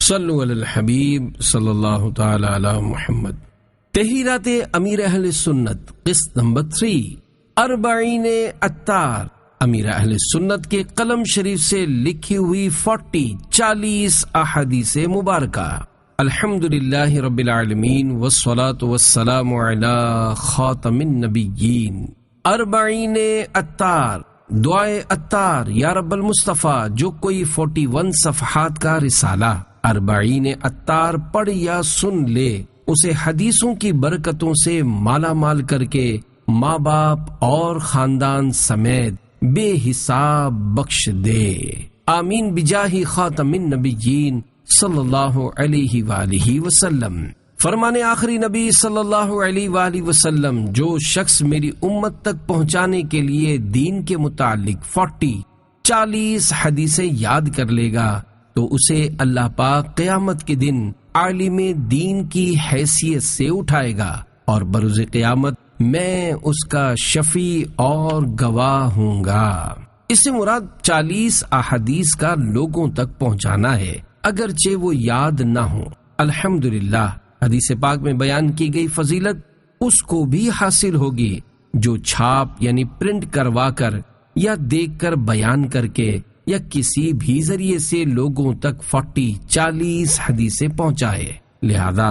صلو علی الحبیب صلی اللہ تعالی علی محمد۔ تحریرات امیر اہل سنت قسط نمبر 3، اربعین عطار، امیر اہل سنت کے قلم شریف سے لکھی ہوئی 40 احادیث مبارکہ۔ الحمدللہ رب العالمین والصلاة والسلام علی خاتم النبیین۔ اربعین عطار، دعائے عطار یا رب المصطفیٰ، جو کوئی 41 صفحات کا رسالہ اربعین عطار پڑھ یا سن لے، اسے حدیثوں کی برکتوں سے مالا مال کر کے ماں باپ اور خاندان سمیت بے حساب بخش دے، آمین بجاہ خاتم النبیین صلی اللہ علیہ وآلہ وسلم۔ فرمان آخری نبی صلی اللہ علیہ وآلہ وسلم، جو شخص میری امت تک پہنچانے کے لیے دین کے متعلق 40 حدیثیں یاد کر لے گا تو اسے اللہ پاک قیامت کے دن عالم دین کی حیثیت سے اٹھائے گا، اور بروز قیامت میں اس کا شفیع اور گواہ ہوں گا۔ اس سے مراد 40 احادیث کا لوگوں تک پہنچانا ہے، اگرچہ وہ یاد نہ ہوں۔ الحمدللہ، حدیث پاک میں بیان کی گئی فضیلت اس کو بھی حاصل ہوگی جو چھاپ یعنی پرنٹ کروا کر یا دیکھ کر بیان کر کے یا کسی بھی ذریعے سے لوگوں تک 40 حدیثیں پہنچائے۔ لہذا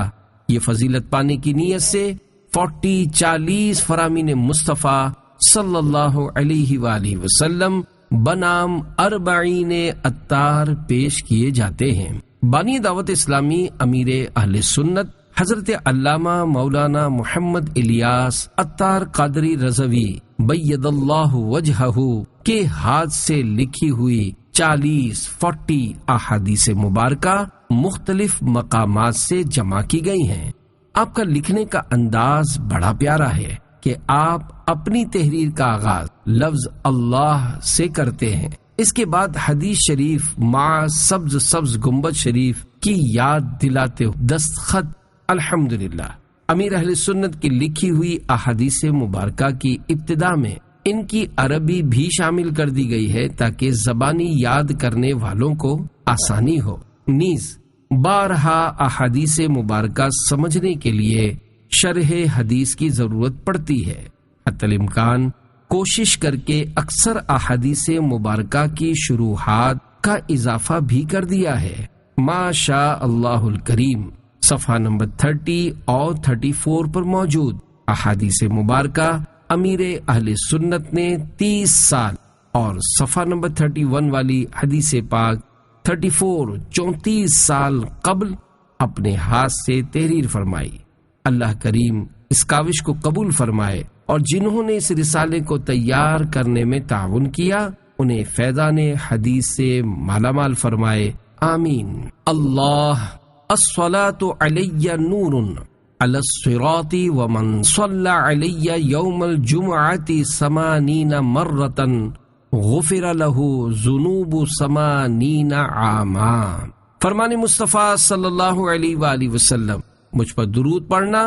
یہ فضیلت پانے کی نیت سے 40 فرامین مصطفیٰ صلی اللہ علیہ وآلہ وسلم بنام اربعین عطار پیش کیے جاتے ہیں۔ بانی دعوت اسلامی امیر اہل سنت حضرت علامہ مولانا محمد الیاس عطار قادری رضوی بید اللہ وجہہ کے ہاتھ سے لکھی ہوئی 40 احادیث مبارکہ مختلف مقامات سے جمع کی گئی ہیں۔ آپ کا لکھنے کا انداز بڑا پیارا ہے کہ آپ اپنی تحریر کا آغاز لفظ اللہ سے کرتے ہیں، اس کے بعد حدیث شریف مع سبز گنبد شریف کی یاد دلاتے دستخط۔ الحمدللہ، امیر اہل سنت کی لکھی ہوئی احادیث مبارکہ کی ابتدا میں ان کی عربی بھی شامل کر دی گئی ہے تاکہ زبانی یاد کرنے والوں کو آسانی ہو۔ نیز بارہا احادیث مبارکہ سمجھنے کے لیے شرح حدیث کی ضرورت پڑتی ہے۔ حتی الامکان کوشش کر کے اکثر احادیث مبارکہ کی شروحات کا اضافہ بھی کر دیا ہے۔ ما شاء اللہ الکریم صفحہ نمبر 30 اور 34 پر موجود احادیث مبارکہ امیر اہل سنت نے 30 سال اور صفحہ نمبر 31 والی حدیث پاک 34 سال قبل اپنے ہاتھ سے تحریر فرمائی۔ اللہ کریم اس کاوش کو قبول فرمائے، اور جنہوں نے اس رسالے کو تیار کرنے میں تعاون کیا انہیں فیضان حدیث سے مالا مال فرمائے، آمین۔ اللہ الصلاة علی نور علی الصراط ومن صلی علی یوم الجمعۃ 80 مرۃ غفر له ذنوب 80 عاما۔ فرمان مصطفیٰ صلی اللہ علیہ وآلہ وسلم، مجھ پر درود پڑھنا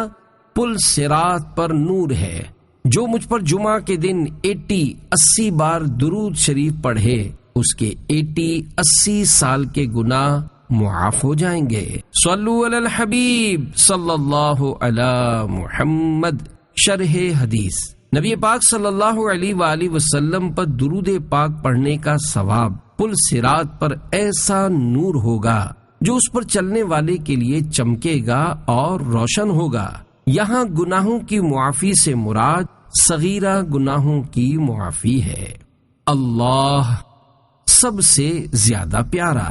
پل صراط پر نور ہے، جو مجھ پر جمعہ کے دن 80 بار درود شریف پڑھے اس کے 80 سال کے گناہ معاف ہو جائیں گے۔ صلو علی الحبیب صلی اللہ علی محمد۔ شرح حدیث، نبی پاک صلی اللہ علیہ وآلہ وسلم پر درود پاک پڑھنے کا ثواب پل صراط پر ایسا نور ہوگا جو اس پر چلنے والے کے لیے چمکے گا اور روشن ہوگا۔ یہاں گناہوں کی معافی سے مراد صغیرہ گناہوں کی معافی ہے۔ اللہ سب سے زیادہ پیارا۔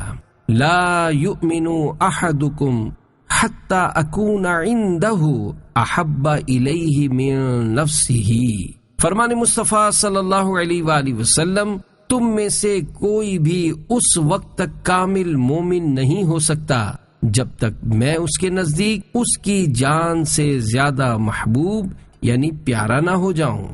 لا یؤمن احدکم حتی اکون عندہ احب الیہ من نفسہ۔ فرمان مصطفیٰ صلی اللہ علیہ وآلہ وسلم، تم میں سے کوئی بھی اس وقت تک کامل مومن نہیں ہو سکتا جب تک میں اس کے نزدیک اس کی جان سے زیادہ محبوب یعنی پیارا نہ ہو جاؤں۔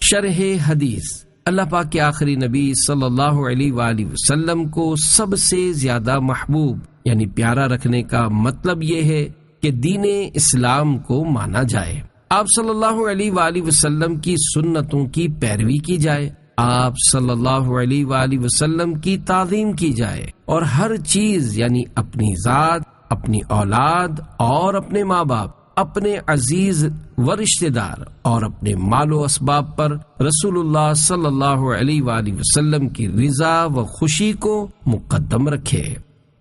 شرح حدیث، اللہ پاک کے آخری نبی صلی اللہ علیہ وآلہ وسلم کو سب سے زیادہ محبوب یعنی پیارا رکھنے کا مطلب یہ ہے کہ دین اسلام کو مانا جائے، آپ صلی اللہ علیہ وآلہ وسلم کی سنتوں کی پیروی کی جائے، آپ صلی اللہ علیہ وآلہ وسلم کی تعظیم کی جائے، اور ہر چیز یعنی اپنی ذات، اپنی اولاد اور اپنے ماں باپ، اپنے عزیز و رشتہ دار اور اپنے مال و اسباب پر رسول اللہ صلی اللہ علیہ وآلہ وسلم کی رضا و خوشی کو مقدم رکھے۔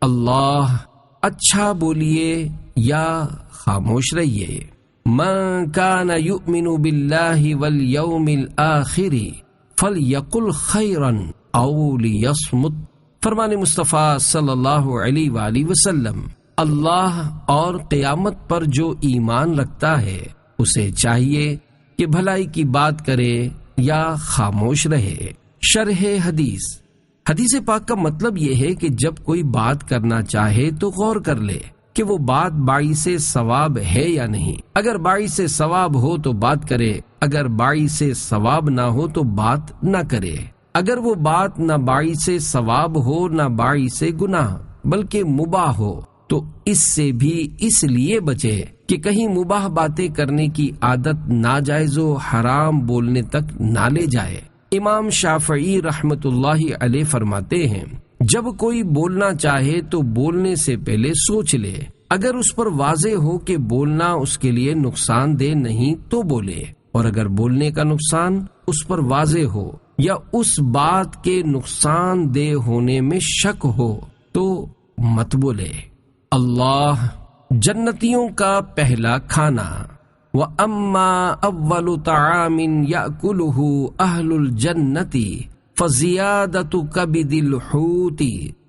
اللہ اچھا بولیے یا خاموش رہیے۔ من کان یؤمن باللہ والیوم الآخر فلیقل خیرا او لیصمت۔ فرمان مصطفیٰ صلی اللہ علیہ وآلہ وسلم، اللہ اور قیامت پر جو ایمان رکھتا ہے اسے چاہیے کہ بھلائی کی بات کرے یا خاموش رہے۔ شرح حدیث۔ حدیث پاک کا مطلب یہ ہے کہ جب کوئی بات کرنا چاہے تو غور کر لے کہ وہ بات باعث ثواب ہے یا نہیں۔ اگر باعث ثواب ہو تو بات کرے، اگر باعث ثواب نہ ہو تو بات نہ کرے۔ اگر وہ بات نہ باعث ثواب ہو نہ باعث گناہ بلکہ مباح ہو تو اس سے بھی اس لیے بچے کہ کہیں مباح باتیں کرنے کی عادت ناجائز و حرام بولنے تک نہ لے جائے۔ امام شافعی رحمت اللہ علیہ فرماتے ہیں، جب کوئی بولنا چاہے تو بولنے سے پہلے سوچ لے، اگر اس پر واضح ہو کہ بولنا اس کے لیے نقصان دہ نہیں تو بولے، اور اگر بولنے کا نقصان اس پر واضح ہو یا اس بات کے نقصان دہ ہونے میں شک ہو تو مت بولے۔ اللہ جنتیوں کا پہلا کھانا۔ وَأَمَّا أَوَّلُ طَعَامٍ يَأْكُلُهُ أَهْلُ الْجَنَّةِ فَزِيَادَةُ كَبِدِ الْحُوتِ۔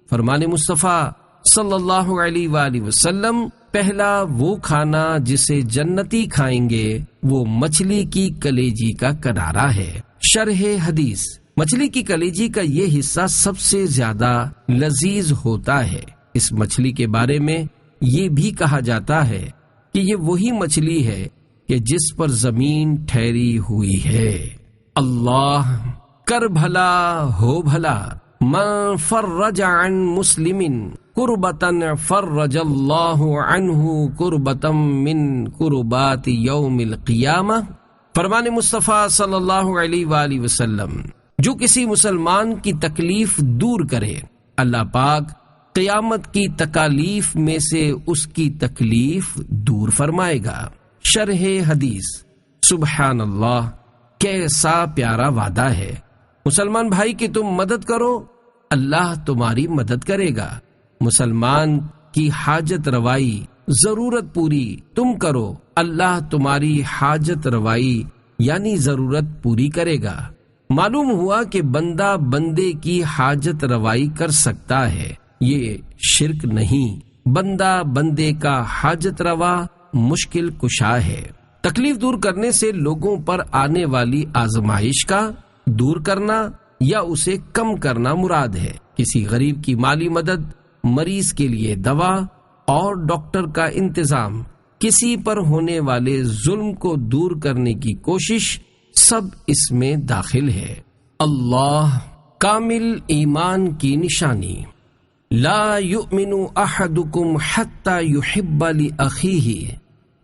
فرمان مصطفیٰ صلی اللہ علیہ وآلہ وسلم، پہلا وہ کھانا جسے جنتی کھائیں گے وہ مچھلی کی کلیجی کا کنارہ ہے۔ شرح حدیث۔ مچھلی کی کلیجی کا یہ حصہ سب سے زیادہ لذیذ ہوتا ہے۔ اس مچھلی کے بارے میں یہ بھی کہا جاتا ہے کہ یہ وہی مچھلی ہے کہ جس پر زمین ٹھہری ہوئی ہے۔ اللہ کر بھلا ہو بھلا، من فرج عن مسلم کربتن فرج اللہ عنہ کربتم من کربات یوم القیامہ۔ فرمان مصطفیٰ صلی اللہ علیہ وآلہ وسلم، جو کسی مسلمان کی تکلیف دور کرے اللہ پاک قیامت کی تکالیف میں سے اس کی تکلیف دور فرمائے گا۔ شرح حدیث۔ سبحان اللہ، کیسا پیارا وعدہ ہے۔ مسلمان بھائی کی تم مدد کرو، اللہ تمہاری مدد کرے گا۔ مسلمان کی حاجت روائی، ضرورت پوری تم کرو، اللہ تمہاری حاجت روائی یعنی ضرورت پوری کرے گا۔ معلوم ہوا کہ بندہ بندے کی حاجت روائی کر سکتا ہے، یہ شرک نہیں۔ بندہ بندے کا حاجت روا مشکل کشا ہے۔ تکلیف دور کرنے سے لوگوں پر آنے والی آزمائش کا دور کرنا یا اسے کم کرنا مراد ہے۔ کسی غریب کی مالی مدد، مریض کے لیے دوا اور ڈاکٹر کا انتظام، کسی پر ہونے والے ظلم کو دور کرنے کی کوشش، سب اس میں داخل ہے۔ اللہ کامل ایمان کی نشانی۔ لا یؤمن احدکم حتی یحب لأخیہ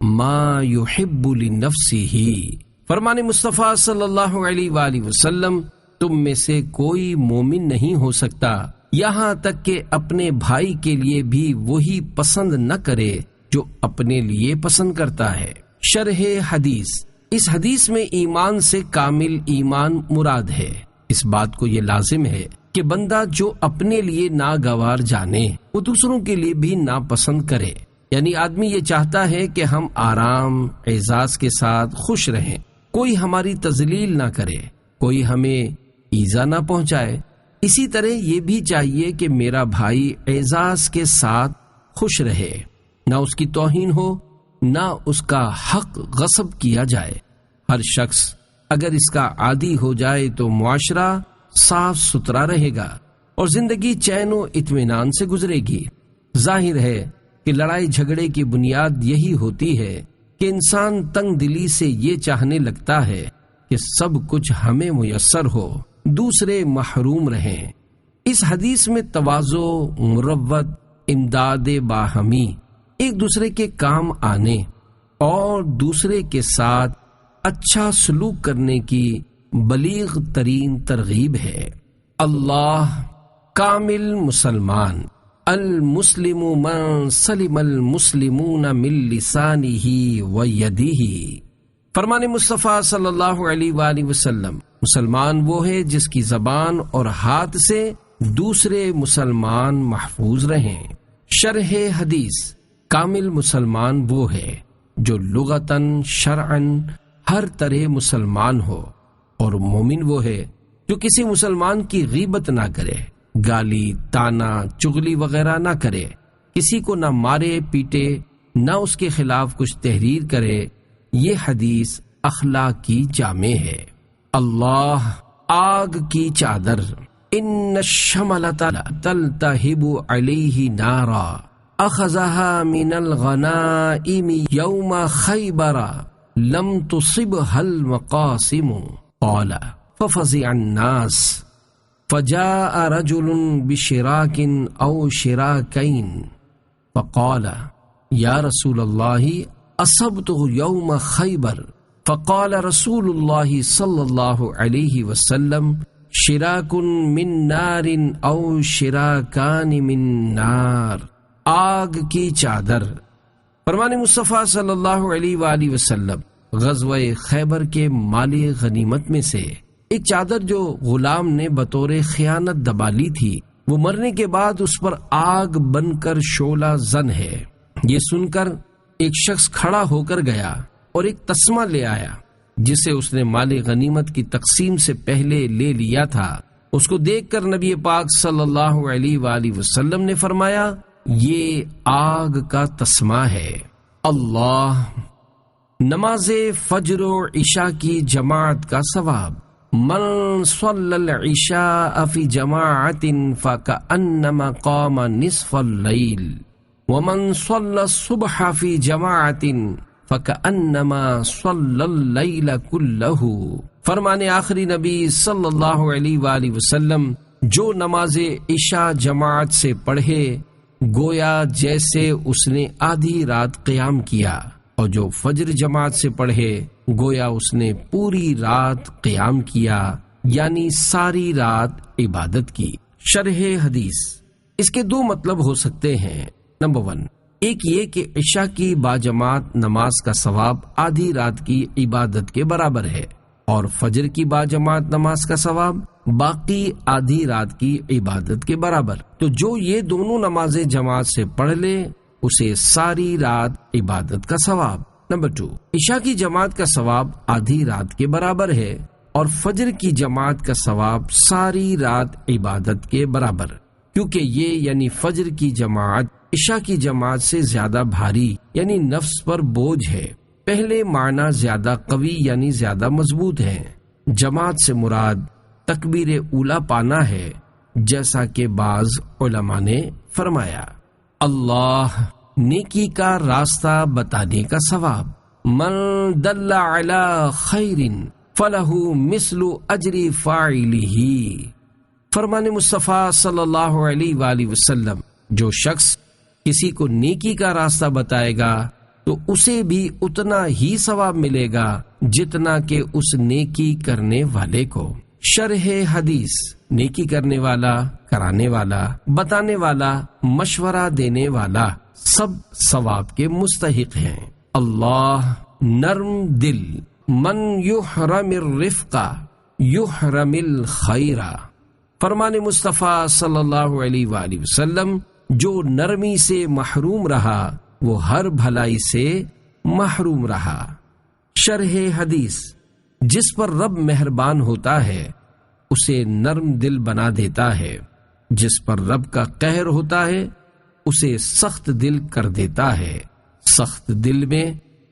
ما یحب لنفسہ۔ فرمان مصطفیٰ صلی اللہ علیہ وآلہ وسلم، تم میں سے کوئی مومن نہیں ہو سکتا یہاں تک کہ اپنے بھائی کے لیے بھی وہی پسند نہ کرے جو اپنے لیے پسند کرتا ہے۔ شرح حدیث۔ اس حدیث میں ایمان سے کامل ایمان مراد ہے۔ اس بات کو یہ لازم ہے کہ بندہ جو اپنے لیے ناگوار جانے وہ دوسروں کے لیے بھی ناپسند کرے۔ یعنی آدمی یہ چاہتا ہے کہ ہم آرام اعزاز کے ساتھ خوش رہیں، کوئی ہماری تذلیل نہ کرے، کوئی ہمیں ایذا نہ پہنچائے۔ اسی طرح یہ بھی چاہیے کہ میرا بھائی اعزاز کے ساتھ خوش رہے، نہ اس کی توہین ہو، نہ اس کا حق غصب کیا جائے۔ ہر شخص اگر اس کا عادی ہو جائے تو معاشرہ صاف ستھرا رہے گا اور زندگی چین و اطمینان سے گزرے گی۔ ظاہر ہے کہ لڑائی جھگڑے کی بنیاد یہی ہوتی ہے کہ انسان تنگ دلی سے یہ چاہنے لگتا ہے کہ سب کچھ ہمیں میسر ہو، دوسرے محروم رہیں۔ اس حدیث میں تواضع، مروت، امداد باہمی، ایک دوسرے کے کام آنے اور دوسرے کے ساتھ اچھا سلوک کرنے کی بلیغ ترین ترغیب ہے۔ اللہ کامل مسلمان، المسلم من سلم المسلمون من لسانہ و یدہ۔ فرمان مصطفیٰ صلی اللہ علیہ وآلہ وسلم، مسلمان وہ ہے جس کی زبان اور ہاتھ سے دوسرے مسلمان محفوظ رہیں۔ شرح حدیث، کامل مسلمان وہ ہے جو لغتاً شرعاً ہر طرح مسلمان ہو، اور مومن وہ ہے جو کسی مسلمان کی غیبت نہ کرے، گالی، تانا، چغلی وغیرہ نہ کرے، کسی کو نہ مارے پیٹے، نہ اس کے خلاف کچھ تحریر کرے۔ یہ حدیث اخلاق کی جامع ہے۔ اللہ آگ کی چادر، ان الشملۃ تلتہب علیہ نارا اخذها من الغنائم یوم خیبر لم تصبها المقاسم قال ففزع الناس فجاء رجل بشراك او شراكين فقال یا رسول اللہ اصبته یوم خیبر فقال رسول اللہ صلی اللہ علیہ وسلم شراک من نار او شراکان من نار۔ آگ کی چادر، فرمان مصطفیٰ صلی اللہ علیہ وآلہ وسلم غزوہ خیبر کے مال غنیمت میں سے ایک چادر جو غلام نے بطور خیانت دبا لی تھی، وہ مرنے کے بعد اس پر آگ بن کر شعلہ زن ہے۔ یہ سن کر ایک شخص کھڑا ہو کر گیا اور ایک تسمہ لے آیا جسے اس نے مال غنیمت کی تقسیم سے پہلے لے لیا تھا۔ اس کو دیکھ کر نبی پاک صلی اللہ علیہ وآلہ وسلم نے فرمایا، یہ آگ کا تسمہ ہے۔ اللہ نماز فجر و عشاء کی جماعت کا ثواب، من صلی العشاء فی جماعت فکأنما قام نصف اللیل ومن صلی الصبح فی جماعت فکأنما صلی اللیل کلہ۔ فرمان آخری نبی صلی اللہ علیہ وآلہ وسلم، جو نماز عشاء جماعت سے پڑھے گویا جیسے اس نے آدھی رات قیام کیا، اور جو فجر جماعت سے پڑھے گویا اس نے پوری رات قیام کیا، یعنی ساری رات عبادت کی۔ شرح حدیث، اس کے دو مطلب ہو سکتے ہیں۔ نمبر 1، ایک یہ کہ عشاء کی باجماعت نماز کا ثواب آدھی رات کی عبادت کے برابر ہے، اور فجر کی باجماعت نماز کا ثواب باقی آدھی رات کی عبادت کے برابر۔ تو جو یہ دونوں نمازیں جماعت سے پڑھ لے اسے ساری رات عبادت کا ثواب۔ نمبر 2، عشاء کی جماعت کا ثواب آدھی رات کے برابر ہے، اور فجر کی جماعت کا ثواب ساری رات عبادت کے برابر، کیونکہ یہ یعنی فجر کی جماعت عشاء کی جماعت سے زیادہ بھاری یعنی نفس پر بوجھ ہے۔ پہلے معنی زیادہ قوی یعنی زیادہ مضبوط ہے۔ جماعت سے مراد تکبیر اولا پانا ہے، جیسا کہ بعض علماء نے فرمایا۔ اللہ نیکی کا راستہ بتانے کا ثواب، من دل علی خیر فلہ مثل اجر فاعلہ۔ فرمان مصطفیٰ صلی اللہ علیہ وآلہ وسلم، جو شخص کسی کو نیکی کا راستہ بتائے گا تو اسے بھی اتنا ہی ثواب ملے گا جتنا کہ اس نیکی کرنے والے کو۔ شرح حدیث، نیکی کرنے والا، کرانے والا، بتانے والا، مشورہ دینے والا سب ثواب کے مستحق ہیں۔ اللہ نرم دل، من یحرم الرفق یحرم الخیر۔ فرمان مصطفیٰ صلی اللہ علیہ وآلہ وسلم، جو نرمی سے محروم رہا وہ ہر بھلائی سے محروم رہا۔ شرح حدیث، جس پر رب مہربان ہوتا ہے اسے نرم دل بنا دیتا ہے، جس پر رب کا قہر ہوتا ہے اسے سخت دل کر دیتا ہے۔ سخت دل میں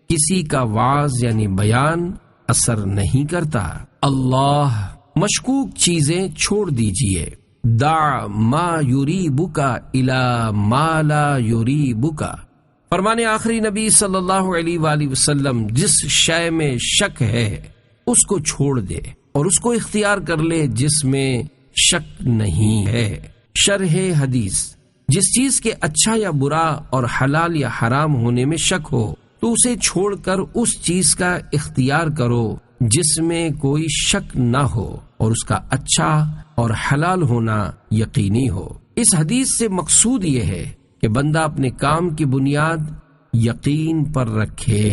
کسی کا وعظ یعنی بیان اثر نہیں کرتا۔ اللہ مشکوک چیزیں چھوڑ دیجئے، دع ما یریبک الی ما لا یریبک۔ فرمان آخری نبی صلی اللہ علیہ وآلہ وسلم، جس شے میں شک ہے اس کو چھوڑ دے اور اس کو اختیار کر لے جس میں شک نہیں ہے۔ شرح حدیث، جس چیز کے اچھا یا برا اور حلال یا حرام ہونے میں شک ہو تو اسے چھوڑ کر اس چیز کا اختیار کرو جس میں کوئی شک نہ ہو اور اس کا اچھا اور حلال ہونا یقینی ہو۔ اس حدیث سے مقصود یہ ہے کہ بندہ اپنے کام کی بنیاد یقین پر رکھے۔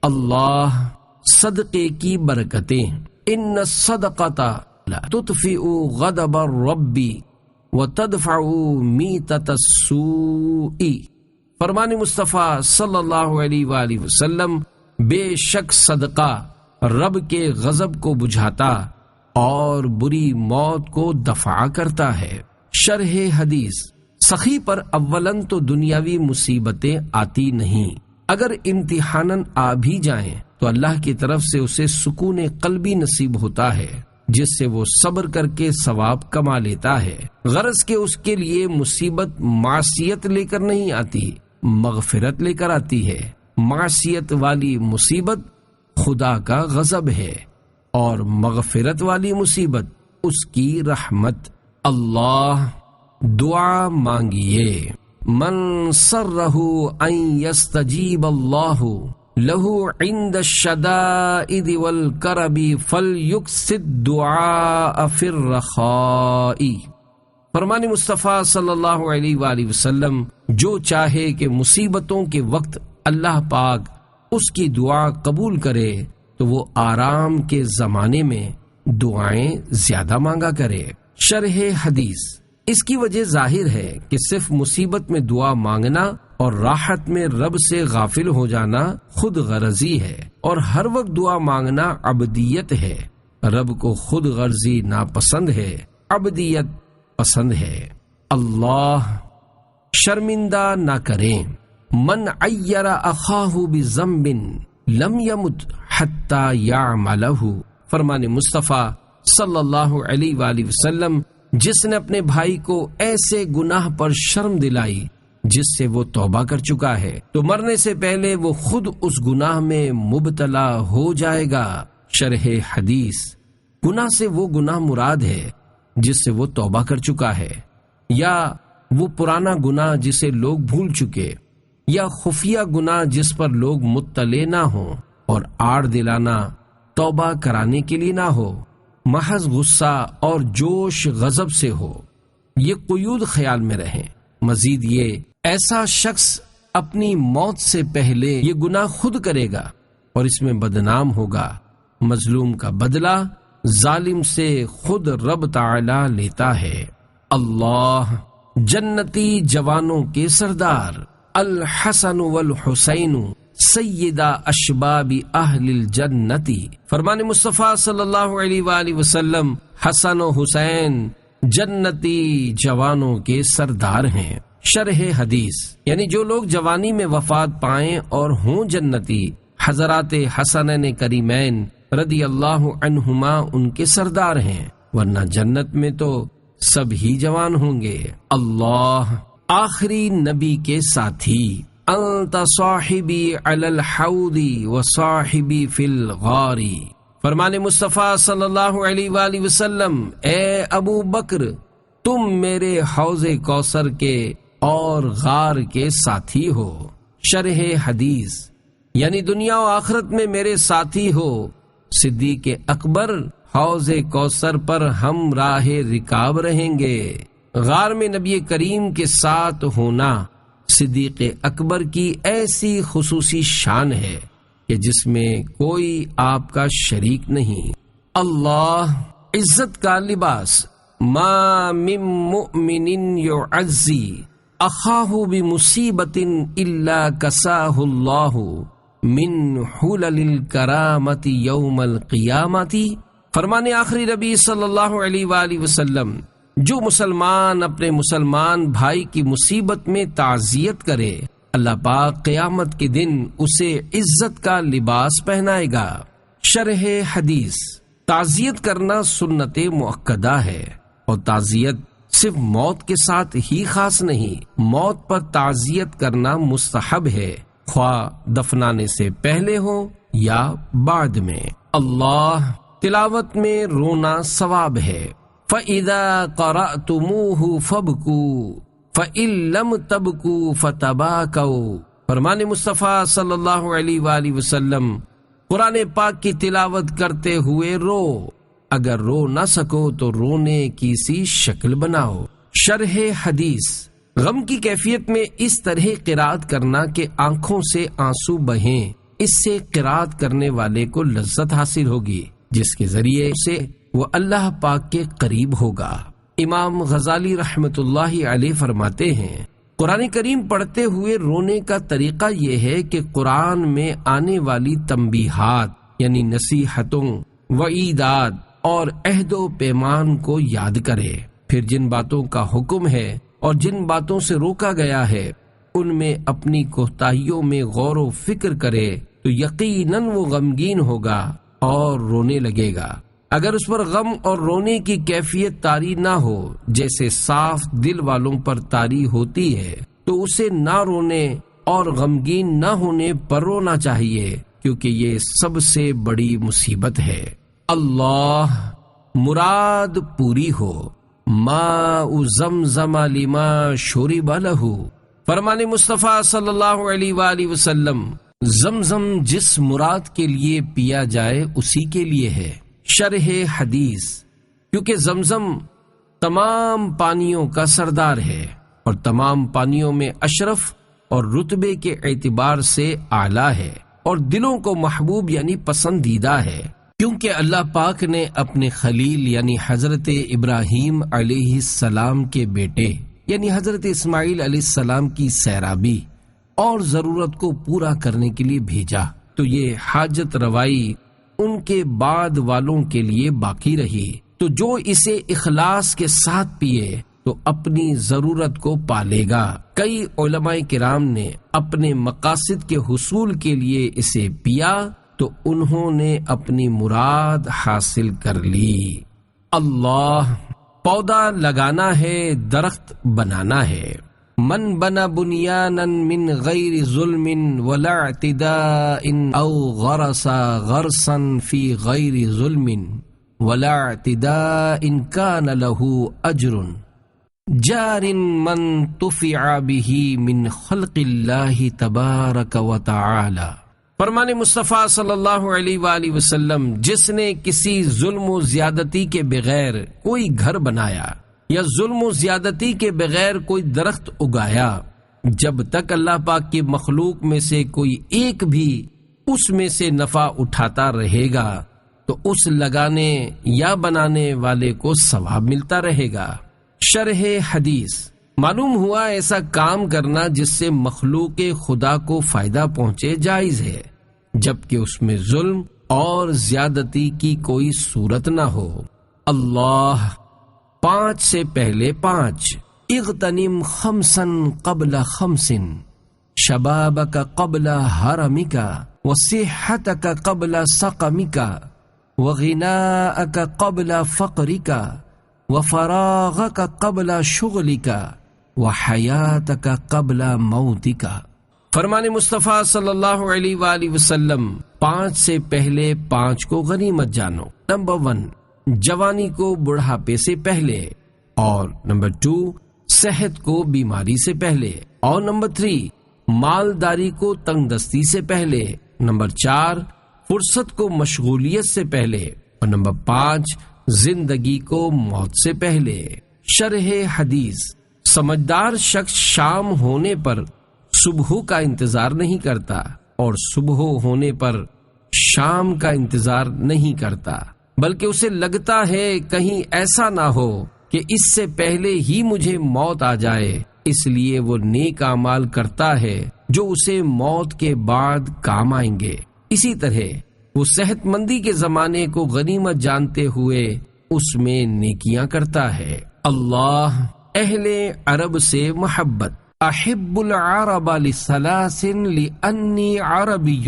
اللہ صدقے کی برکتیں، ان الصدقۃ لا تطفئ غضب الرب وتدفع میتۃ السوء۔ فرمان مصطفیٰ صلی اللہ علیہ وآلہ وسلم، بے شک صدقہ رب کے غضب کو بجھاتا اور بری موت کو دفع کرتا ہے۔ شرح حدیث، سخی پر اولن تو دنیاوی مصیبتیں آتی نہیں، اگر امتحاناً آ بھی جائیں تو اللہ کی طرف سے اسے سکون قلبی نصیب ہوتا ہے، جس سے وہ صبر کر کے ثواب کما لیتا ہے، غرض کہ اس کے لیے مصیبت معصیت لے کر نہیں آتی، مغفرت لے کر آتی ہے۔ معصیت والی مصیبت خدا کا غضب ہے اور مغفرت والی مصیبت اس کی رحمت۔ اللہ دعا مانگیے، من سرہ ان یستجیب اللہ لہ عند الشدائد والکرب فلیکثر الدعاء فی الرخاء۔ فرمان مصطفیٰ صلی اللہ علیہ وآلہ وسلم، جو چاہے کہ مصیبتوں کے وقت اللہ پاک اس کی دعا قبول کرے تو وہ آرام کے زمانے میں دعائیں زیادہ مانگا کرے۔ شرح حدیث، اس کی وجہ ظاہر ہے کہ صرف مصیبت میں دعا مانگنا اور راحت میں رب سے غافل ہو جانا خود غرضی ہے، اور ہر وقت دعا مانگنا عبدیت ہے۔ رب کو خود غرضی ناپسند ہے، عبدیت پسند ہے۔ اللہ شرمندہ نہ کریں۔ من عیر اخاہ بذنب لم یمت حتی یعملہ۔ فرمان مصطفیٰ صلی اللہ علیہ وآلہ وسلم، جس نے اپنے بھائی کو ایسے گناہ پر شرم دلائی جس سے وہ توبہ کر چکا ہے، تو مرنے سے پہلے وہ خود اس گناہ میں مبتلا ہو جائے گا۔ شرح حدیث، گناہ سے وہ گناہ مراد ہے جس سے وہ توبہ کر چکا ہے، یا وہ پرانا گناہ جسے لوگ بھول چکے، یا خفیہ گناہ جس پر لوگ مطلع نہ ہوں اور آڑ دلانا توبہ کرانے کے لیے نہ ہو، محض غصہ اور جوش غضب سے ہو۔ یہ قیود خیال میں رہیں۔ مزید یہ ایسا شخص اپنی موت سے پہلے یہ گناہ خود کرے گا اور اس میں بدنام ہوگا۔ مظلوم کا بدلہ ظالم سے خود رب تعالی لیتا ہے۔ اللہ جنتی جوانوں کے سردار، الحسن والحسین سیدہ اشباب اہل الجنتی۔ فرمان مصطفیٰ صلی اللہ علیہ وآلہ وسلم، حسن و حسین جنتی جوانوں کے سردار ہیں۔ شرح حدیث، یعنی جو لوگ جوانی میں وفات پائیں اور ہوں جنتی، حضرات حسنین کریمین رضی اللہ عنہما ان کے سردار ہیں، ورنہ جنت میں تو سب ہی جوان ہوں گے۔ اللہ آخری نبی کے ساتھی، انت صاحبی علی الحوض و صاحبی فی الغار۔ فرمان مصطفیٰ صلی اللہ علیہ وآلہ وسلم، اے ابو بکر، تم میرے حوض کوثر کے اور غار کے ساتھی ہو۔ شرح حدیث، یعنی دنیا و آخرت میں میرے ساتھی ہو۔ صدیق اکبر، حوض کوثر پر ہم راہ رکاب رہیں گے۔ غار میں نبی کریم کے ساتھ ہونا صدیق اکبر کی ایسی خصوصی شان ہے کہ جس میں کوئی آپ کا شریک نہیں۔ اللہ عزت کا لباس، ما من مؤمن یعزی اخاہ بمصیبت الا کساہ اللہ من حلل الکرامت یوم القیامت۔ فرمان آخری نبی صلی اللہ علیہ وآلہ وسلم، جو مسلمان اپنے مسلمان بھائی کی مصیبت میں تعزیت کرے، اللہ پاک قیامت کے دن اسے عزت کا لباس پہنائے گا۔ شرح حدیث، تعزیت کرنا سنت مؤکدہ ہے، اور تعزیت صرف موت کے ساتھ ہی خاص نہیں، موت پر تعزیت کرنا مستحب ہے، خواہ دفنانے سے پہلے ہو یا بعد میں۔ اللہ تلاوت میں رونا ثواب ہے۔ فَإِذَا قَرَأْتُمُوهُ فَابْكُوا فَإِن لَّمْ تَبْكُوا فَتَبَاكَوْا۔ فرمان مصطفیٰ صلی اللہ علیہ وآلہ وسلم، قرآن پاک کی تلاوت کرتے ہوئے رو، اگر رو نہ سکو تو رونے کی سی شکل بناؤ۔ شرح حدیث، غم کی کیفیت میں اس طرح قرات کرنا کہ آنکھوں سے آنسو بہیں، اس سے قرات کرنے والے کو لذت حاصل ہوگی، جس کے ذریعے سے وہ اللہ پاک کے قریب ہوگا۔ امام غزالی رحمت اللہ علیہ فرماتے ہیں، قرآن کریم پڑھتے ہوئے رونے کا طریقہ یہ ہے کہ قرآن میں آنے والی تنبیہات یعنی نصیحتوں، وعیدات اور عہد و پیمان کو یاد کرے، پھر جن باتوں کا حکم ہے اور جن باتوں سے روکا گیا ہے ان میں اپنی کوتاہیوں میں غور و فکر کرے تو یقیناً وہ غمگین ہوگا اور رونے لگے گا۔ اگر اس پر غم اور رونے کی کیفیت طاری نہ ہو جیسے صاف دل والوں پر طاری ہوتی ہے تو اسے نہ رونے اور غمگین نہ ہونے پر رونا چاہیے، کیونکہ یہ سب سے بڑی مصیبت ہے۔ اللہ مراد پوری ہو، ماء زمزم لما شرب لہ، فرمان مصطفیٰ صلی اللہ علیہ وآلہ وسلم، زمزم جس مراد کے لیے پیا جائے اسی کے لیے ہے۔ شرح حدیث، کیونکہ زمزم تمام پانیوں کا سردار ہے اور تمام پانیوں میں اشرف اور رتبے کے اعتبار سے اعلیٰ ہے اور دلوں کو محبوب یعنی پسندیدہ ہے، کیونکہ اللہ پاک نے اپنے خلیل یعنی حضرت ابراہیم علیہ السلام کے بیٹے یعنی حضرت اسماعیل علیہ السلام کی سیرابی اور ضرورت کو پورا کرنے کے لیے بھیجا، تو یہ حاجت روائی ان کے بعد والوں کے لیے باقی رہی، تو جو اسے اخلاص کے ساتھ پیے تو اپنی ضرورت کو پالے گا۔ کئی علماء کرام نے اپنے مقاصد کے حصول کے لیے اسے پیا تو انہوں نے اپنی مراد حاصل کر لی۔ اللہ پودا لگانا ہے، درخت بنانا ہے۔ من بنا بنیانا من غیر ظلم ولا اعتداء او غرس غرسا فی غیر ظلم ولا اعتداء کان له اجر جار من تفع به من خلق اللہ تبارک وتعالی۔ فرمان مصطفیٰ صلی اللہ علیہ وآلہ وسلم، جس نے کسی ظلم و زیادتی کے بغیر کوئی گھر بنایا یا ظلم و زیادتی کے بغیر کوئی درخت اگایا، جب تک اللہ پاک کی مخلوق میں سے کوئی ایک بھی اس میں سے نفع اٹھاتا رہے گا تو اس لگانے یا بنانے والے کو ثواب ملتا رہے گا۔ شرح حدیث، معلوم ہوا ایسا کام کرنا جس سے مخلوق خدا کو فائدہ پہنچے جائز ہے، جبکہ اس میں ظلم اور زیادتی کی کوئی صورت نہ ہو۔ اللہ 5 سے پہلے 5، اغتنم خمسا قبل خمس، شبابک قبل حرمک، وصحتک قبل سقمک، وغناءک قبل فقرک، وفراغک قبل شغلک، وحیاتک قبل موتک۔ فرمان مصطفیٰ صلی اللہ علیہ وآلہ وسلم، 5 سے پہلے 5 کو غنیمت جانو۔ نمبر 1، جوانی کو بڑھاپے سے پہلے، اور نمبر 2، صحت کو بیماری سے پہلے، اور نمبر 3، مالداری کو تنگ دستی سے پہلے، نمبر 4، فرصت کو مشغولیت سے پہلے، اور نمبر 5، زندگی کو موت سے پہلے۔ شرح حدیث، سمجھدار شخص شام ہونے پر صبح کا انتظار نہیں کرتا اور صبح ہونے پر شام کا انتظار نہیں کرتا، بلکہ اسے لگتا ہے کہیں ایسا نہ ہو کہ اس سے پہلے ہی مجھے موت آ جائے، اس لیے وہ نیک اعمال کرتا ہے جو اسے موت کے بعد کام آئیں گے۔ اسی طرح وہ صحت مندی کے زمانے کو غنیمت جانتے ہوئے اس میں نیکیاں کرتا ہے۔ اللہ اہل عرب سے محبت، احب العرب لثلاث لانی عربی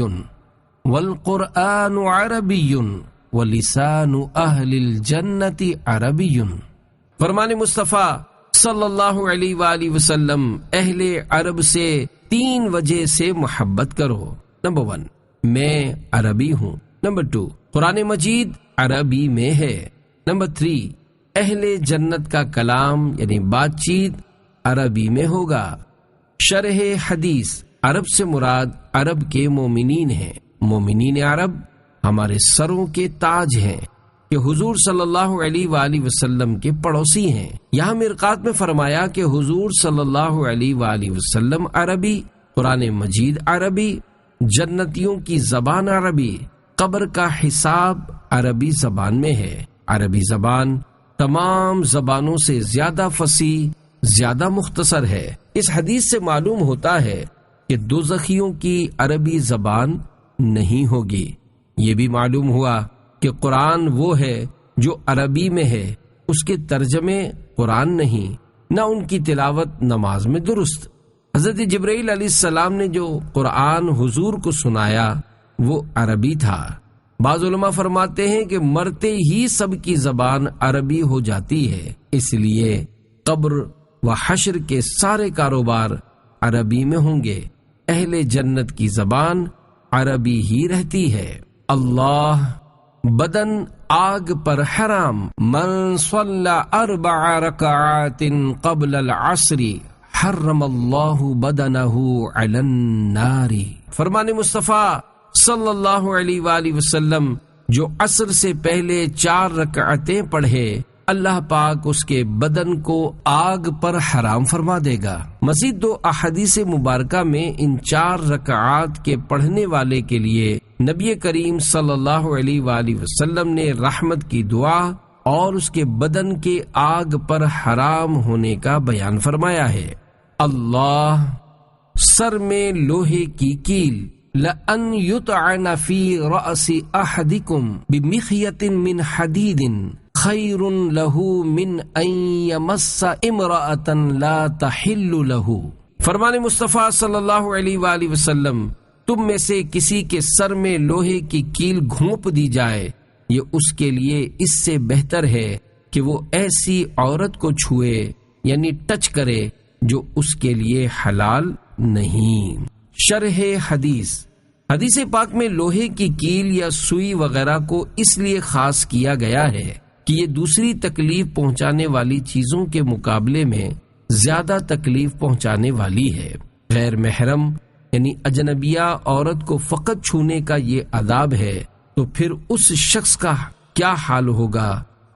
والقرآن عربی ولسان اہل الجنت عربی۔ فرمان مصطفیٰ صلی اللہ علیہ وآلہ وسلم، اہل عرب سے 3 وجہ سے محبت کرو۔ نمبر 1، میں عربی ہوں۔ نمبر 2، قرآن مجید عربی میں ہے۔ نمبر 3، اہل جنت کا کلام یعنی بات چیت عربی میں ہوگا۔ شرح حدیث، عرب سے مراد عرب کے مومنین ہیں۔ مومنین عرب ہمارے سروں کے تاج ہیں کہ حضور صلی اللہ علیہ وآلہ وسلم کے پڑوسی ہیں۔ یہاں مرقات میں فرمایا کہ حضور صلی اللہ علیہ وآلہ وسلم عربی، قرآن مجید عربی، جنتیوں کی زبان عربی، قبر کا حساب عربی زبان میں ہے۔ عربی زبان تمام زبانوں سے زیادہ فصیح، زیادہ مختصر ہے۔ اس حدیث سے معلوم ہوتا ہے کہ دوزخیوں کی عربی زبان نہیں ہوگی۔ یہ بھی معلوم ہوا کہ قرآن وہ ہے جو عربی میں ہے، اس کے ترجمے قرآن نہیں، نہ ان کی تلاوت نماز میں درست۔ حضرت جبرائیل علیہ السلام نے جو قرآن حضور کو سنایا وہ عربی تھا۔ بعض علماء فرماتے ہیں کہ مرتے ہی سب کی زبان عربی ہو جاتی ہے، اس لیے قبر و حشر کے سارے کاروبار عربی میں ہوں گے۔ اہل جنت کی زبان عربی ہی رہتی ہے۔ اللہ بدن آگ پر حرام، من صلی 4 رکعات قبل العصر حرم اللہ بدنہ علی النار۔ فرمان مصطفیٰ صلی اللہ علیہ وآلہ وسلم جو عصر سے پہلے 4 رکعتیں پڑھے، اللہ پاک اس کے بدن کو آگ پر حرام فرما دے گا۔ مزید 2 احادیث مبارکہ میں ان 4 رکعات کے پڑھنے والے کے لیے نبی کریم صلی اللہ علیہ وآلہ وسلم نے رحمت کی دعا اور اس کے بدن کے آگ پر حرام ہونے کا بیان فرمایا ہے۔ اللہ سر میں لوہے کی کیل، لَأَن يُطْعَنَ فِي رَأْسِ أَحَدِكُمْ بِمِخْيَةٍ مِّنْ حَدِيدٍ خَيْرٌ لَهُ مِنْ أَن يَمَسَّ امْرَأَةً لَا تَحِلُّ لَهُ۔ فرمان مصطفیٰ صلی اللہ علیہ وآلہ وسلم، تم میں سے کسی کے سر میں لوہے کی کیل گھونپ دی جائے، یہ اس کے لیے اس سے بہتر ہے کہ وہ ایسی عورت کو چھوئے یعنی ٹچ کرے جو اس کے لیے حلال نہیں۔ شرح حدیث۔ حدیث پاک میں لوہے کی کیل یا سوئی وغیرہ کو اس لیے خاص کیا گیا ہے کہ یہ دوسری تکلیف پہنچانے والی چیزوں کے مقابلے میں زیادہ تکلیف پہنچانے والی ہے۔ غیر محرم یعنی اجنبیہ عورت کو فقط چھونے کا یہ عذاب ہے، تو پھر اس شخص کا کیا حال ہوگا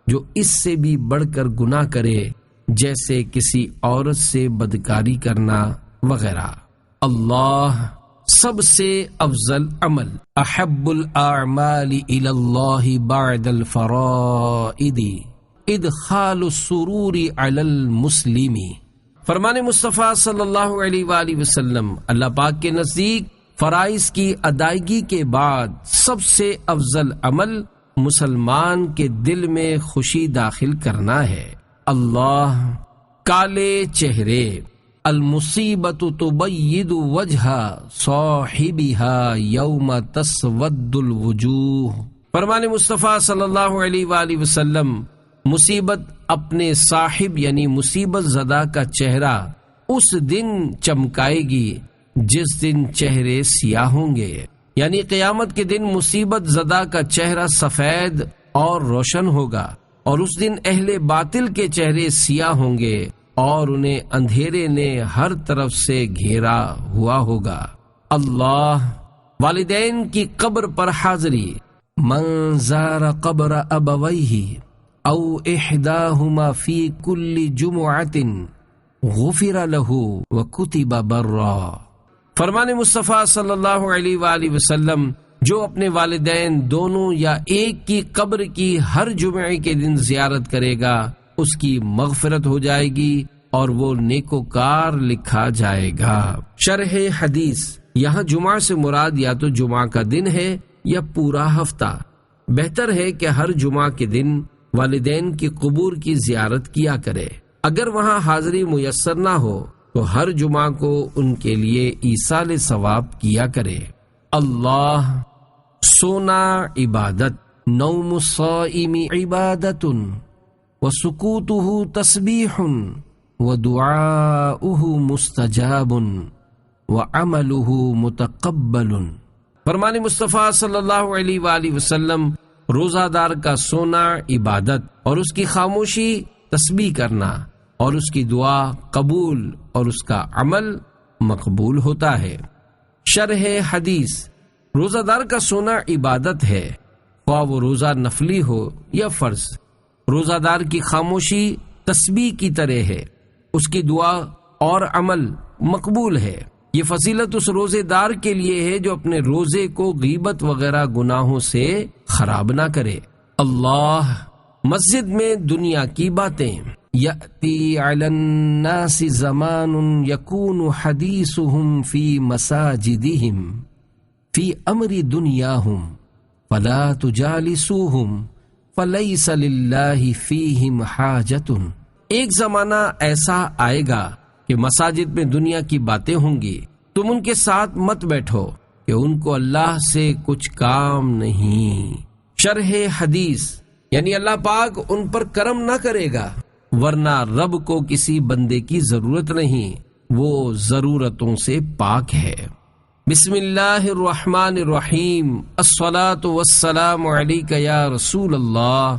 جو اس سے بھی بڑھ کر گناہ کرے، جیسے کسی عورت سے بدکاری کرنا وغیرہ۔ اللہ سب سے افضل عمل، احب الاعمال الی اللہ بعد الفرائض ادخال السرور علی المسلم۔ فرمان مصطفیٰ صلی اللہ علیہ وآلہ وسلم، اللہ پاک کے نزدیک فرائض کی ادائیگی کے بعد سب سے افضل عمل مسلمان کے دل میں خوشی داخل کرنا ہے۔ اللہ کالے چہرے، المصیبت تبید وجہ صاحبها یوم تسود الوجوہ۔ فرمان مصطفیٰ صلی اللہ علیہ وآلہ وسلم، مصیبت اپنے صاحب یعنی مصیبت زدہ کا چہرہ اس دن چمکائے گی جس دن چہرے سیاہ ہوں گے، یعنی قیامت کے دن مصیبت زدہ کا چہرہ سفید اور روشن ہوگا، اور اس دن اہل باطل کے چہرے سیاہ ہوں گے اور انہیں اندھیرے نے ہر طرف سے گھیرا ہوا ہوگا۔ اللہ والدین کی قبر پر حاضری، من زار قبر ابویہ او احداہما فی کل جمعۃ غفر لہ وکتب برا۔ فرمان مصطفیٰ صلی اللہ علیہ وآلہ وسلم، جو اپنے والدین دونوں یا ایک کی قبر کی ہر جمعے کے دن زیارت کرے گا، اس کی مغفرت ہو جائے گی اور وہ نیکوکار لکھا جائے گا۔ شرح حدیث، یہاں جمعہ سے مراد یا تو جمعہ کا دن ہے یا پورا ہفتہ۔ بہتر ہے کہ ہر جمعہ کے دن والدین کی قبور کی زیارت کیا کرے۔ اگر وہاں حاضری میسر نہ ہو تو ہر جمعہ کو ان کے لیے ایصال ثواب کیا کرے۔ اللہ سونا عبادت، نوم الصائم عبادت وسکوتہ تسبیح ودعاؤہ مستجاب وعملہ متقبل۔ فرمان مصطفیٰ صلی اللہ علیہ وآلہ وسلم، روزہ دار کا سونا عبادت اور اس کی خاموشی تسبیح کرنا اور اس کی دعا قبول اور اس کا عمل مقبول ہوتا ہے۔ شرح حدیث، روزہ دار کا سونا عبادت ہے خواہ وہ روزہ نفلی ہو یا فرض۔ روزہ دار کی خاموشی تسبیح کی طرح ہے، اس کی دعا اور عمل مقبول ہے۔ یہ فضیلت اس روزے دار کے لیے ہے جو اپنے روزے کو غیبت وغیرہ گناہوں سے خراب نہ کرے۔ اللہ مسجد میں دنیا کی باتیں۔ یأتی علی الناس زمان یکون حدیثهم فی مساجدہم فی امر دنیاہم فلا تجالسوہم فلیس للہ فیہم حاجۃ۔ ایک زمانہ ایسا آئے گا کہ مساجد میں دنیا کی باتیں ہوں گی، تم ان کے ساتھ مت بیٹھو کہ ان کو اللہ سے کچھ کام نہیں۔ شرح حدیث یعنی اللہ پاک ان پر کرم نہ کرے گا، ورنہ رب کو کسی بندے کی ضرورت نہیں، وہ ضرورتوں سے پاک ہے۔ بسم اللہ الرحمن الرحیم۔ الصلاۃ والسلام علیک یا رسول اللہ۔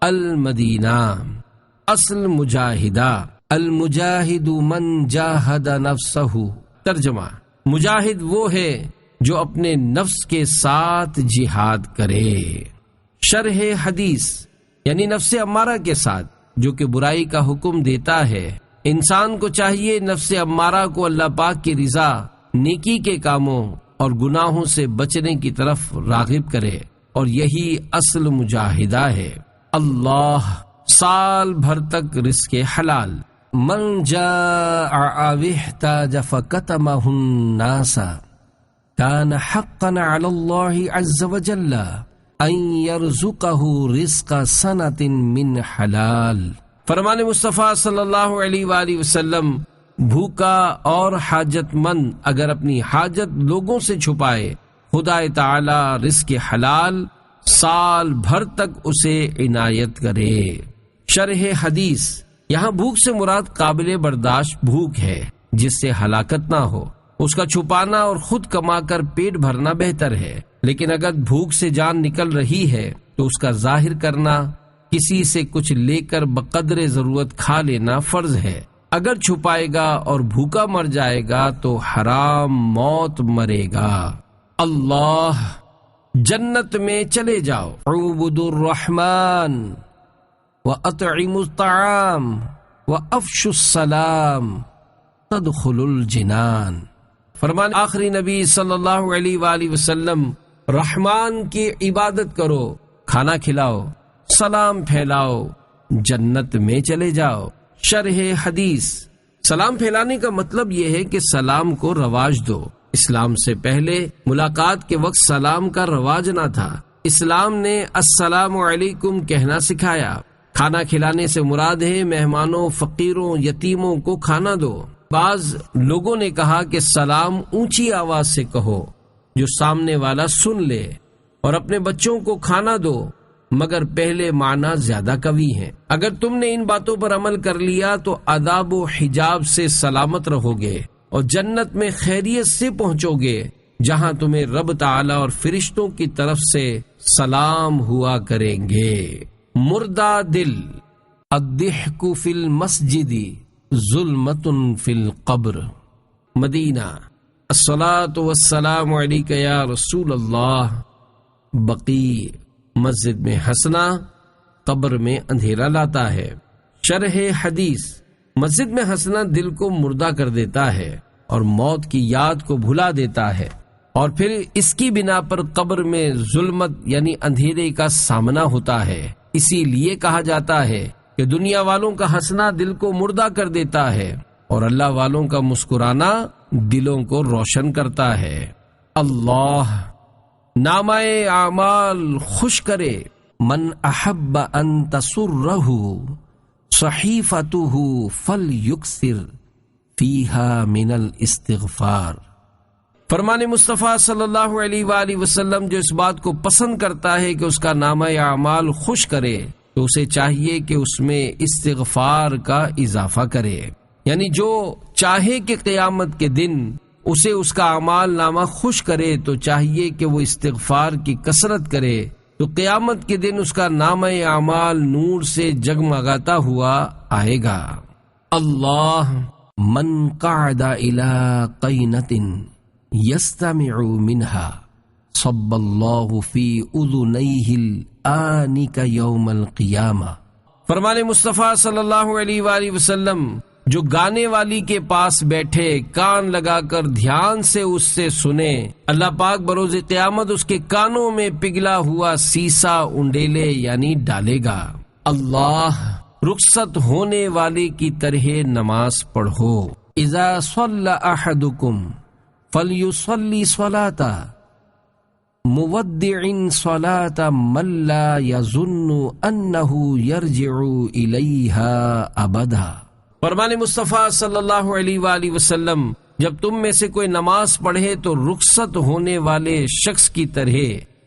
المدینہ۔ اصل مجاہدہ، المجاہد من جاہد نفسہ۔ ترجمہ، مجاہد وہ ہے جو اپنے نفس کے ساتھ جہاد کرے۔ شرح حدیث یعنی نفس امارہ کے ساتھ جو کہ برائی کا حکم دیتا ہے۔ انسان کو چاہیے نفس امارہ کو اللہ پاک کی رضا، نیکی کے کاموں اور گناہوں سے بچنے کی طرف راغب کرے، اور یہی اصل مجاہدہ ہے۔ اللہ سال بھر تک رزق حلال۔ من جاء واحتاج فکتمہ الناس کان حقا علی اللہ عز وجل ان یرزقہ رزق سنۃ من حلال۔ فرمان مصطفیٰ صلی اللہ علیہ وآلہ وسلم، بھوکا اور حاجت مند اگر اپنی حاجت لوگوں سے چھپائے، خدا تعالی رزق حلال سال بھر تک اسے عنایت کرے۔ شرح حدیث یہاں بھوک سے مراد قابل برداشت بھوک ہے جس سے ہلاکت نہ ہو، اس کا چھپانا اور خود کما کر پیٹ بھرنا بہتر ہے، لیکن اگر بھوک سے جان نکل رہی ہے تو اس کا ظاہر کرنا، کسی سے کچھ لے کر بقدر ضرورت کھا لینا فرض ہے۔ اگر چھپائے گا اور بھوکا مر جائے گا تو حرام موت مرے گا۔ اللہ جنت میں چلے جاؤ۔ اعبدوا الرحمن وَأَطْعِمُوا الطَّعَامَ وَأَفْشُوا السَّلَامَ تَدْخُلُوا الْجِنَانَ۔ فرمان آخری نبی صلی اللہ علیہ وآلہ وسلم، رحمان کی عبادت کرو، کھانا کھلاؤ، سلام پھیلاؤ، جنت میں چلے جاؤ۔ شرح حدیث سلام پھیلانے کا مطلب یہ ہے کہ سلام کو رواج دو۔ اسلام سے پہلے ملاقات کے وقت سلام کا رواج نہ تھا، اسلام نے السلام علیکم کہنا سکھایا۔ کھانا کھلانے سے مراد ہے مہمانوں، فقیروں، یتیموں کو کھانا دو۔ بعض لوگوں نے کہا کہ سلام اونچی آواز سے کہو جو سامنے والا سن لے، اور اپنے بچوں کو کھانا دو، مگر پہلے معنی زیادہ قوی ہے۔ اگر تم نے ان باتوں پر عمل کر لیا تو آداب و حجاب سے سلامت رہو گے اور جنت میں خیریت سے پہنچو گے، جہاں تمہیں رب تعالی اور فرشتوں کی طرف سے سلام ہوا کریں گے۔ مردہ دل۔ الضحک فی المسجد ظلمۃ فی القبر۔ مدینہ۔ الصلاۃ والسلام علیک یا رسول اللہ۔ بقیع۔ مسجد میں ہنسنا قبر میں اندھیرا لاتا ہے۔ شرح حدیث مسجد میں ہنسنا دل کو مردہ کر دیتا ہے اور موت کی یاد کو بھلا دیتا ہے، اور پھر اس کی بنا پر قبر میں ظلمت یعنی اندھیرے کا سامنا ہوتا ہے۔ اسی لیے کہا جاتا ہے کہ دنیا والوں کا ہنسنا دل کو مردہ کر دیتا ہے اور اللہ والوں کا مسکرانا دلوں کو روشن کرتا ہے۔ اللہ نامہ اعمال خوش کرے۔ من احب ان تسرہ صحیفتہ فلیکثر فیہا من الاستغفار۔ فرمان مصطفیٰ صلی اللہ علیہ وآلہ وسلم جو اس بات کو پسند کرتا ہے کہ اس کا نامہ اعمال خوش کرے تو اسے چاہیے کہ اس میں استغفار کا اضافہ کرے، یعنی جو چاہے کہ قیامت کے دن اسے اس کا اعمال نامہ خوش کرے تو چاہیے کہ وہ استغفار کی کثرت کرے، تو قیامت کے دن اس کا نامہ اعمال نور سے جگمگاتا ہوا آئے گا۔ اللہ من قعد الى قینۃ یستمع منها صب اللہ فی اذنیہ الآنک یوم القیامہ۔ فرمان مصطفیٰ صلی اللہ علیہ وآلہ وسلم، جو گانے والی کے پاس بیٹھے کان لگا کر دھیان سے اس سے سنے، اللہ پاک بروز قیامت اس کے کانوں میں پگھلا ہوا سیسا انڈیلے یعنی ڈالے گا۔ اللہ، رخصت ہونے والے کی طرح نماز پڑھو۔ اذا صلی احدکم فلیصلی صلاۃ مودع صلاۃ من لا یظن انہ یرجع الیہا ابدا۔ فرمان مصطفیٰ صلی اللہ علیہ وآلہ وسلم، جب تم میں سے کوئی نماز پڑھے تو رخصت ہونے والے شخص کی طرح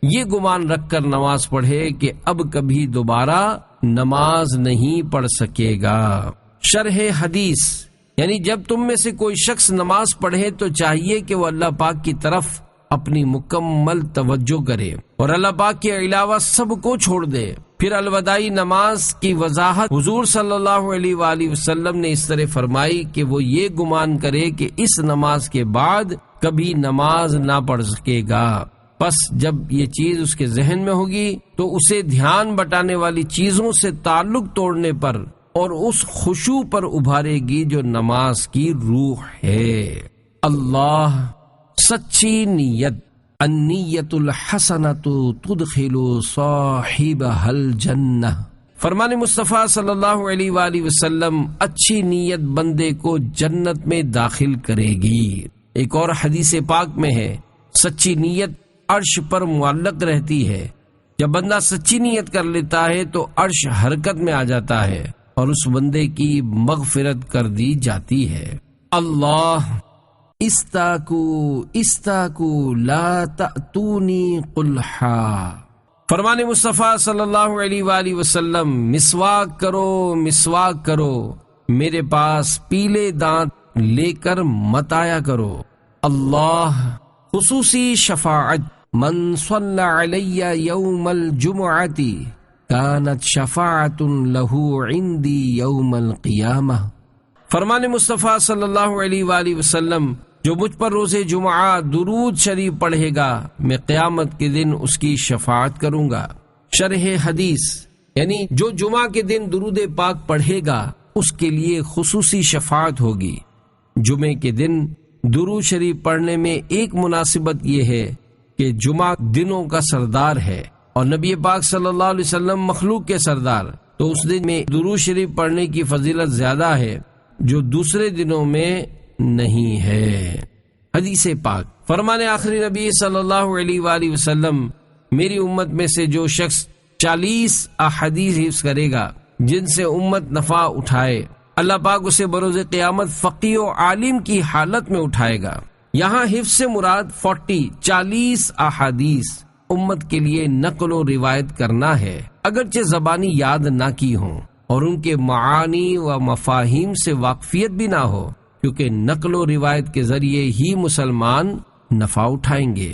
یہ گمان رکھ کر نماز پڑھے کہ اب کبھی دوبارہ نماز نہیں پڑھ سکے گا۔ شرح حدیث، یعنی جب تم میں سے کوئی شخص نماز پڑھے تو چاہیے کہ وہ اللہ پاک کی طرف اپنی مکمل توجہ کرے اور اللہ پاک کے علاوہ سب کو چھوڑ دے۔ پھر الوداعی نماز کی وضاحت حضور صلی اللہ علیہ وآلہ وسلم نے اس طرح فرمائی کہ وہ یہ گمان کرے کہ اس نماز کے بعد کبھی نماز نہ پڑھ سکے گا۔ پس جب یہ چیز اس کے ذہن میں ہوگی تو اسے دھیان بٹانے والی چیزوں سے تعلق توڑنے پر اور اس خشوع پر ابھارے گی جو نماز کی روح ہے۔ اللہ، سچی نیت، النیت الحسنۃ تدخل صاحبها الجنہ۔ فرمان مصطفیٰ صلی اللہ علیہ وآلہ وسلم، اچھی نیت بندے کو جنت میں داخل کرے گی۔ ایک اور حدیث پاک میں ہے، سچی نیت عرش پر معلق رہتی ہے۔ جب بندہ سچی نیت کر لیتا ہے تو عرش حرکت میں آ جاتا ہے اور اس بندے کی مغفرت کر دی جاتی ہے۔ اللہ، استاکو لا تأتونی قلحا۔ فرمان مصطفیٰ صلی اللہ علیہ وآلہ وسلم، مسواک کرو، میرے پاس پیلے دانت لے کر مت آیا کرو۔ اللہ، خصوصی شفاعت، من صلی علی یوم الجمعۃ کانت شفاعت لہ عندی یوم القیامہ۔ فرمان مصطفیٰ صلی اللہ علیہ وآلہ وسلم، جو مجھ پر روز جمعہ درود شریف پڑھے گا میں قیامت کے دن اس کی شفاعت کروں گا۔ شرح حدیث، یعنی جو جمعہ کے دن درود پاک پڑھے گا اس کے لیے خصوصی شفاعت ہوگی۔ جمعے کے دن درود شریف پڑھنے میں ایک مناسبت یہ ہے کہ جمعہ دنوں کا سردار ہے اور نبی پاک صلی اللہ علیہ وسلم مخلوق کے سردار، تو اس دن میں درود شریف پڑھنے کی فضیلت زیادہ ہے جو دوسرے دنوں میں نہیں ہے۔ حدیث پاک، فرمان آخری نبی صلی اللہ علیہ وآلہ وسلم، میری امت میں سے جو شخص 40 احادیث حفظ کرے گا جن سے امت نفع اٹھائے، اللہ پاک اسے بروز قیامت فقیہ و عالم کی حالت میں اٹھائے گا۔ یہاں حفظ سے مراد 40 احادیث امت کے لیے نقل و روایت کرنا ہے، اگرچہ زبانی یاد نہ کی ہوں اور ان کے معانی و مفاہیم سے واقفیت بھی نہ ہو، کیونکہ نقل و روایت کے ذریعے ہی مسلمان نفع اٹھائیں گے۔